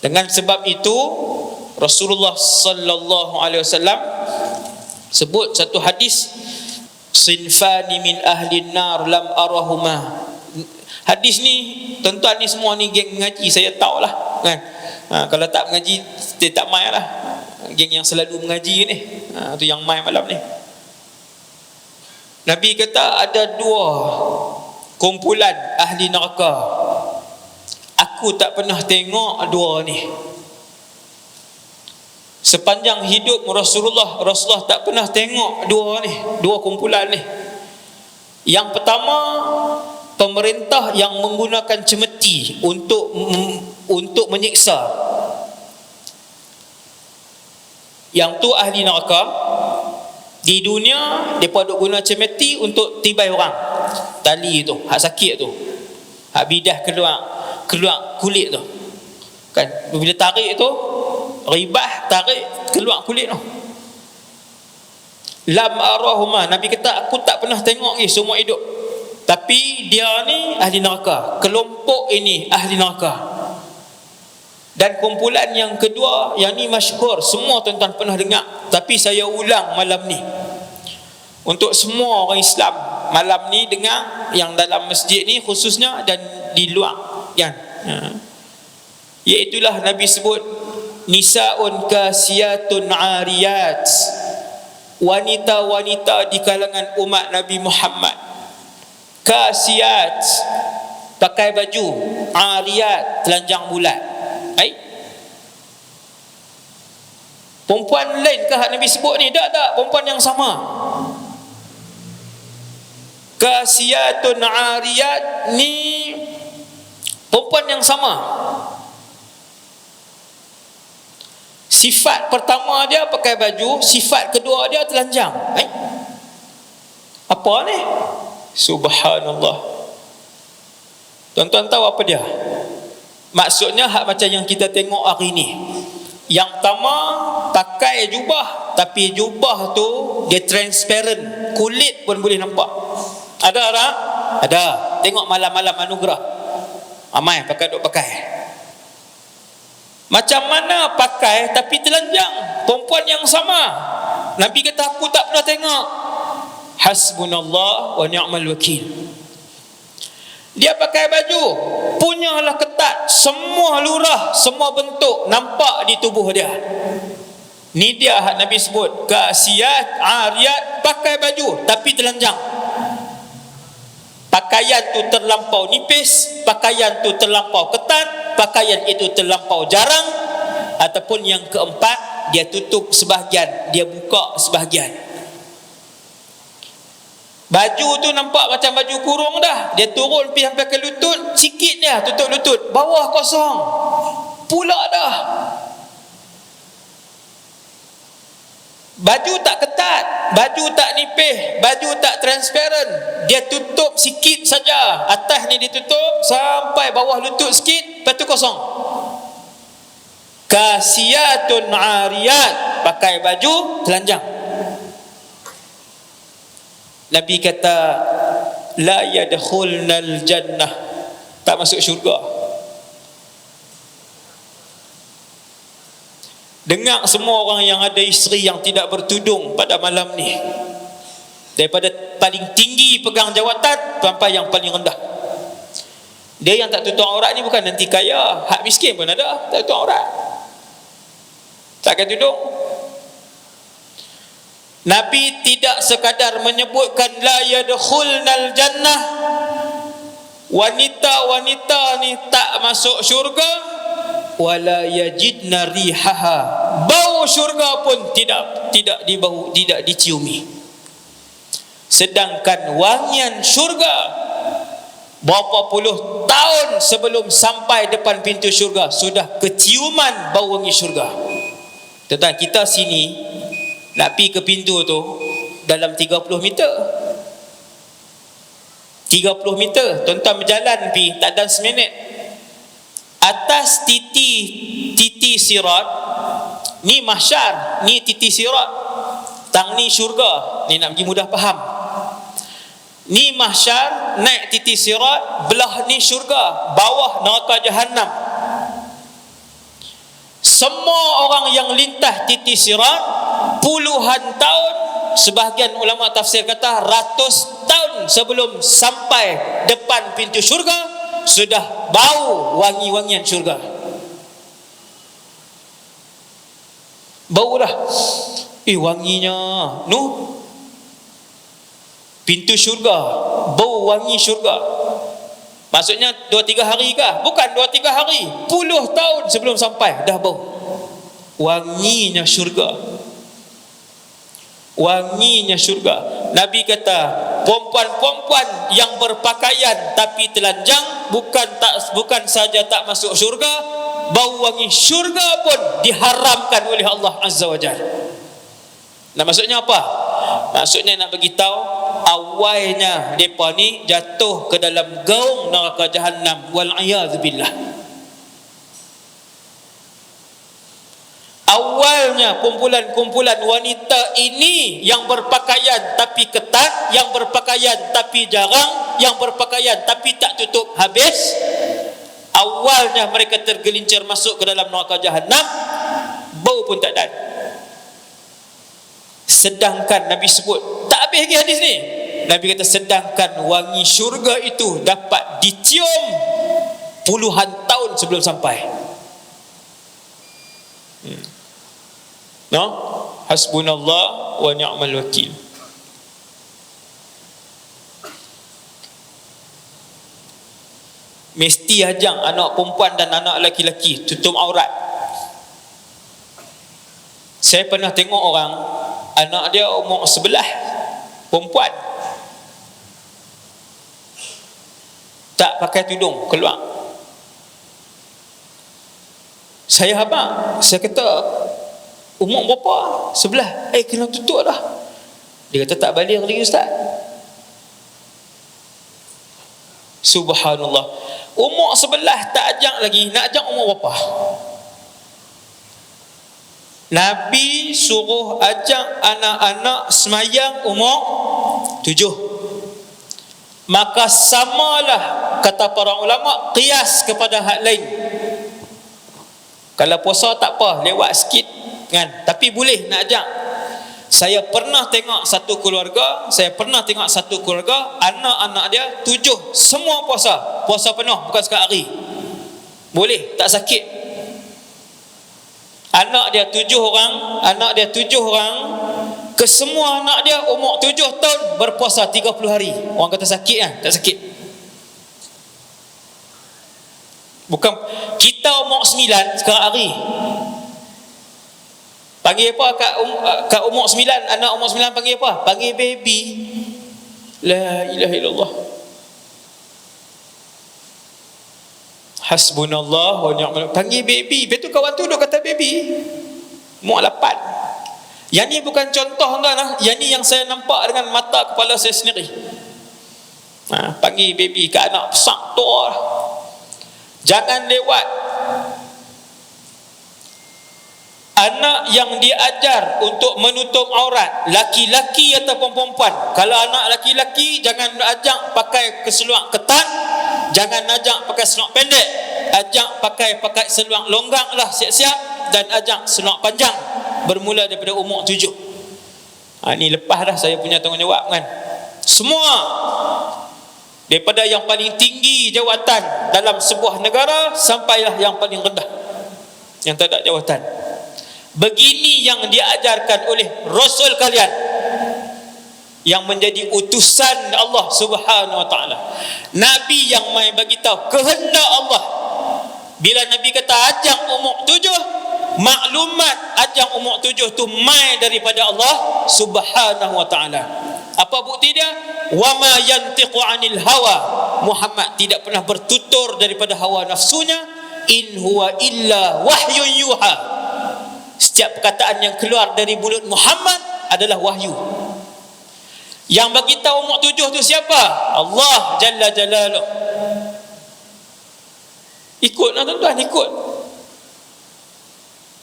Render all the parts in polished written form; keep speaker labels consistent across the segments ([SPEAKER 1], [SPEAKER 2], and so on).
[SPEAKER 1] Dengan sebab itu Rasulullah sallallahu alaihi wasallam sebut satu hadis, sinfani min ahli nar lam arahuma. Hadis ni tuan-tuan ni semua ni geng mengaji, saya tahulah kan. Kalau tak mengaji dia tak mai lah. Geng yang selalu mengaji ni, tu yang mai malam ni. Nabi kata ada dua kumpulan ahli neraka, aku tak pernah tengok dua ni sepanjang hidup Rasulullah tak pernah tengok dua kumpulan ni. Yang pertama, pemerintah yang menggunakan cemeti untuk menyiksa. Yang tu ahli neraka. Di dunia depa duk guna cemeti untuk tibai orang. Tali tu, hak sakit tu, hak bidah keluar kulit tu. Kan bila tarik tu, ribah tarik keluar kulit tu. Lam arahuma, Nabi kata aku tak pernah tengok ni seumur hidup. Tapi dia ni ahli neraka. Kelompok ini ahli neraka. Dan kumpulan yang kedua, yang ni masyhur, semua tuan-tuan pernah dengar, tapi saya ulang malam ni untuk semua orang Islam. Malam ni dengar, yang dalam masjid ni khususnya dan di luar kan. Iaitulah Nabi sebut nisaun kasiyatun ariyat, wanita-wanita di kalangan umat Nabi Muhammad. Kasiyat, pakai baju, ariyat, telanjang bulat. Perempuan lain ke hak Nabi sebut ni? Tak, perempuan yang sama. Kasiyatun ariyat ni perempuan yang sama. Sifat pertama dia pakai baju, sifat kedua dia telanjang. Apa ni? Subhanallah. Tuan-tuan tahu apa dia? Maksudnya hak macam yang kita tengok hari ni. Yang pertama pakai jubah, tapi jubah tu dia transparent, kulit pun boleh nampak. Ada tak? Ada. Tengok malam-malam anugerah, amai pakai. Macam mana pakai tapi telanjang? Perempuan yang sama. Nabi kata aku tak pernah tengok. Hasbunallah wa ni'mal wakil. Dia pakai baju, punyalah ketat, semua lurah, semua bentuk nampak di tubuh dia. Ni dia hak Nabi sebut kasiyat ariyat, pakai baju tapi telanjang. Pakaian tu terlampau nipis, pakaian tu terlampau ketat, pakaian itu terlampau jarang, ataupun yang keempat, dia tutup sebahagian, dia buka sebahagian. Baju tu nampak macam baju kurung dah, dia turun pergi sampai ke lutut, sikit dia tutup lutut, bawah kosong pula dah. Baju tak ketat, baju tak nipih, baju tak transparent, dia tutup sikit saja, atas ni ditutup sampai bawah lutut sikit, lepas tu kosong. Kasiyatun ariyat, pakai baju telanjang. Nabi kata la yadkhulnal jannah, tak masuk syurga. Dengar semua orang yang ada isteri yang tidak bertudung pada malam ni, daripada paling tinggi pegang jawatan sampai yang paling rendah. Dia yang tak tutup aurat ni bukan nanti kaya, hak miskin pun ada tak tutup aurat, takkan tudung. Nabi tidak sekadar menyebutkan la yadkhulnal jannah, wanita-wanita ni tak masuk syurga, wala yajidna rihaha, bau syurga pun tidak dibau, tidak diciumi. Sedangkan wangian syurga, berapa puluh tahun sebelum sampai depan pintu syurga sudah keciuman bau wangi syurga. Tentang kita sini nak pergi ke pintu tu dalam 30 meter. 30 meter, tuan-tuan berjalan pergi, tak ada seminit. Atas titi sirat, ni mahsyar, ni titi sirat, tang ni syurga. Ni nak pergi mudah faham. Ni mahsyar, naik titi sirat, belah ni syurga, bawah neraka Jahannam. semua orang yang lintas titik sirat puluhan tahun, sebahagian ulama tafsir kata ratus tahun sebelum sampai depan pintu syurga, sudah bau wangi-wangian syurga. Bau dah, wanginya pintu syurga, bau wangi syurga. Maksudnya 2-3 hari kah? Bukan 2-3 hari, puluh tahun sebelum sampai dah bau wanginya syurga. Wanginya syurga. Nabi kata, perempuan-perempuan yang berpakaian tapi telanjang bukan saja tak masuk syurga, bau wangi syurga pun diharamkan oleh Allah Azza wa Jalla. Nah, maksudnya apa? Maksudnya nak bagi tahu awalnya depa ni jatuh ke dalam gaung neraka Jahannam, wal a'yadzu billah. Awalnya kumpulan-kumpulan wanita ini yang berpakaian tapi ketat, yang berpakaian tapi jarang, yang berpakaian tapi tak tutup habis. Awalnya mereka tergelincir masuk ke dalam neraka Jahannam, bau pun tak ada. Sedangkan Nabi sebut, tak habis lagi hadis ni, Nabi kata sedangkan wangi syurga itu dapat dicium puluhan tahun sebelum sampai. No, hasbunallah wa ni'mal wakil. Mesti ajang anak perempuan dan anak lelaki tutup aurat. Saya pernah tengok orang, anak dia umur 11, perempuan, tak pakai tudung keluar. Saya habaq, saya kata, umur berapa? 11. Kena tutup dah. Dia kata tak balik lagi ustaz. Subhanallah, umur 11 tak ajak lagi, nak ajak umur berapa? Nabi suruh ajak anak-anak semayang umur 7. Maka samalah, kata para ulama, qiyas kepada hak lain. Kalau puasa tak apa, lewat sikit kan, tapi boleh nak ajak. Saya pernah tengok satu keluarga, anak-anak dia 7 semua puasa penuh, bukan sekali. Boleh, tak sakit. Anak dia 7 orang, kesemua anak dia umur 7 tahun berpuasa 30 hari. Orang kata sakit kan? Tak sakit. Bukan kita umur 9 sekarang hari. Panggil apa kat umur 9, anak umur 9 panggil apa? Panggil baby. La ilaha illallah. Hasbunallah wa ni'mal. Panggil baby. Betul kawan tu duk kata baby. Umur 8. Yang ni bukan contoh tuan lah. Yang ni yang saya nampak dengan mata kepala saya sendiri. Panggil baby kat anak besar tu. Jangan lewat. Anak yang diajar untuk menutup aurat, laki-laki ataupun perempuan. Kalau anak laki-laki, jangan ajak pakai keseluar ketat, jangan ajak pakai seluar pendek, ajak pakai seluar longgang lah, siap-siap, dan ajak seluar panjang bermula daripada umur 7. Ni lepas dah saya punya tanggungjawab kan. Semua daripada yang paling tinggi jawatan dalam sebuah negara sampailah yang paling rendah yang tak ada jawatan. Begini yang diajarkan oleh Rasul kalian yang menjadi utusan Allah Subhanahu wa taala. Nabi yang mai bagi tahu kehendak Allah. Bila Nabi kata ajang umur 7, maklumat ajang umur 7 tu mai daripada Allah Subhanahu wa taala. Apa bukti dia? Wa ma yantiqu 'anil hawa. Muhammad tidak pernah bertutur daripada hawa nafsunya. In huwa illa wahyun yuha. Setiap perkataan yang keluar dari mulut Muhammad adalah wahyu. Yang bagi tahu umur 7 tu siapa? Allah Jalla Jalaluh. Ikutlah tuan-tuan, ikut.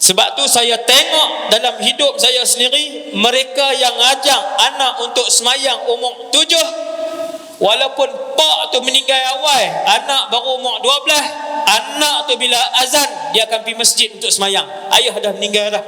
[SPEAKER 1] Sebab tu saya tengok dalam hidup saya sendiri, mereka yang ajak anak untuk semayang umur 7 walaupun pak tu meninggal awal, anak baru umur 12, anak tu bila azan dia akan pergi masjid untuk semayang. Ayah dah meninggal dah.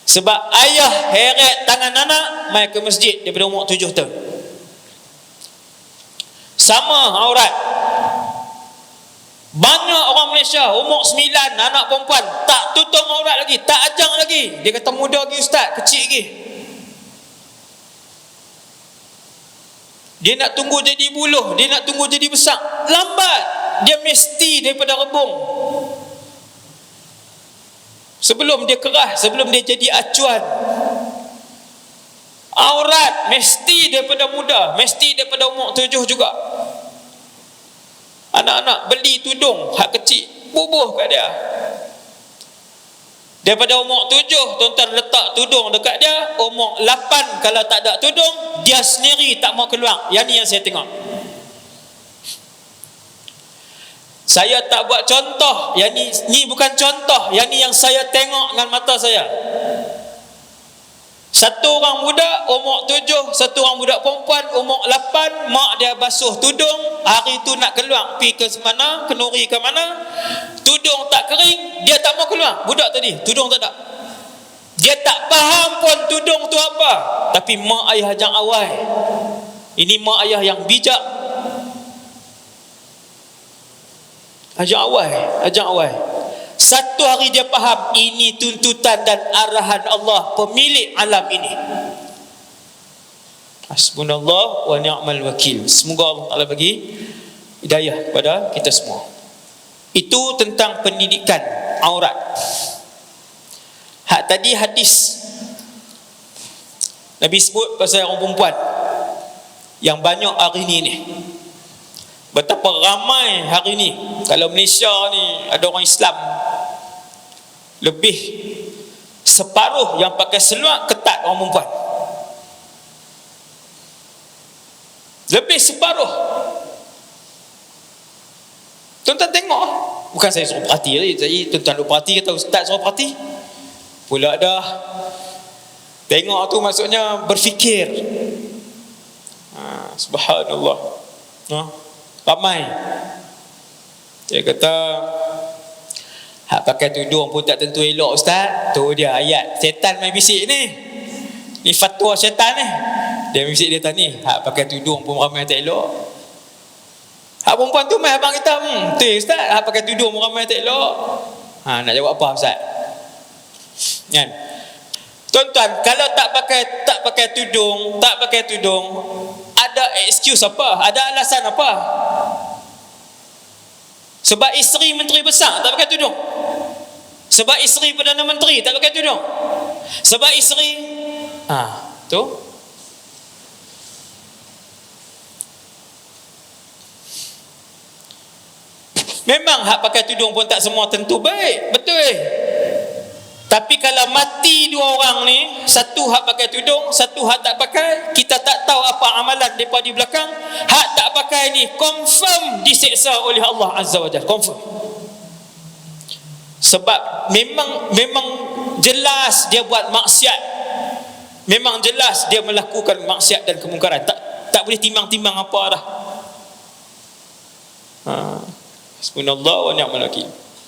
[SPEAKER 1] Sebab ayah heret tangan anak mai ke masjid daripada umur 7 tahun. Sama aurat. Banyak orang Malaysia umur 9, anak perempuan tak tutup aurat lagi, tak ajang lagi. Dia kata muda lagi ustaz, kecil lagi. Dia nak tunggu jadi buluh, dia nak tunggu jadi besar, lambat. Dia mesti daripada rebung. Sebelum dia kerah, sebelum dia jadi acuan. Aurat mesti daripada muda, mesti daripada umur 7 juga. Anak-anak beli tudung hak kecil, bubuh kat dia. Daripada umur 7 tuan-tuan letak tudung dekat dia, umur 8 kalau tak ada tudung, dia sendiri tak mau keluar. Yang ni yang saya tengok. Saya tak buat contoh, yang ni bukan contoh, yang ni yang saya tengok dengan mata saya. Satu orang budak umur 7, satu orang budak perempuan umur 8, mak dia basuh tudung, hari tu nak keluar pergi ke mana, kenuri ke mana, tudung tak kering, dia tak mau keluar. Budak tadi tudung tak ada, dia tak faham pun tudung tu apa, tapi mak ayah ajak awal. Ini mak ayah yang bijak, ajak awal. Satu hari dia faham ini tuntutan dan arahan Allah, pemilik alam ini. Hasbunallah wa ni'mal wakil. Semoga Allah Ta'ala bagi hidayah kepada kita semua. Itu tentang pendidikan aurat. Hak tadi hadis Nabi sebut pasal orang perempuan yang banyak hari ni. Betapa ramai hari ni. Kalau Malaysia ni ada orang Islam, lebih separuh yang pakai seluar ketat orang perempuan. Lebih separuh. Tuan-tuan tengok. Bukan saya suruh perhati tadi. Jadi tuan-tuan lupa perhati, kata ustaz suruh perhati. Pula dah. Tengok tu maksudnya berfikir. Subhanallah. Ramai. Dia kata hak pakai tudung pun tak tentu elok ustaz. Tu dia ayat setan main bisik ni. Ni fatwa syaitan ni. Dia bisik dia tanya, hak pakai tudung pun ramai tak elok. Hak perempuan tu main abang kita, tu ustaz, hak pakai tudung pun ramai tak elok. Nak jawab apa ustaz? Kan? Tuan-tuan, kalau tak pakai tudung, ada excuse apa? Ada alasan apa? Sebab isteri menteri besar tak pakai tudung. Sebab isteri Perdana Menteri tak pakai tudung. Sebab isteri tu. Memang hak pakai tudung pun tak semua tentu baik, betul. Tapi kalau mati dua orang ni, satu hak pakai tudung, satu hak tak pakai, kita tak tahu apa amalan mereka di belakang. Hak tak pakai ni confirm disiksa oleh Allah Azza wa Jalla, confirm. Sebab memang jelas dia buat maksiat. Memang jelas dia melakukan maksiat dan kemungkaran. Tak boleh timbang-timbang apa dah. Subhanallah wa ni'mal wakil.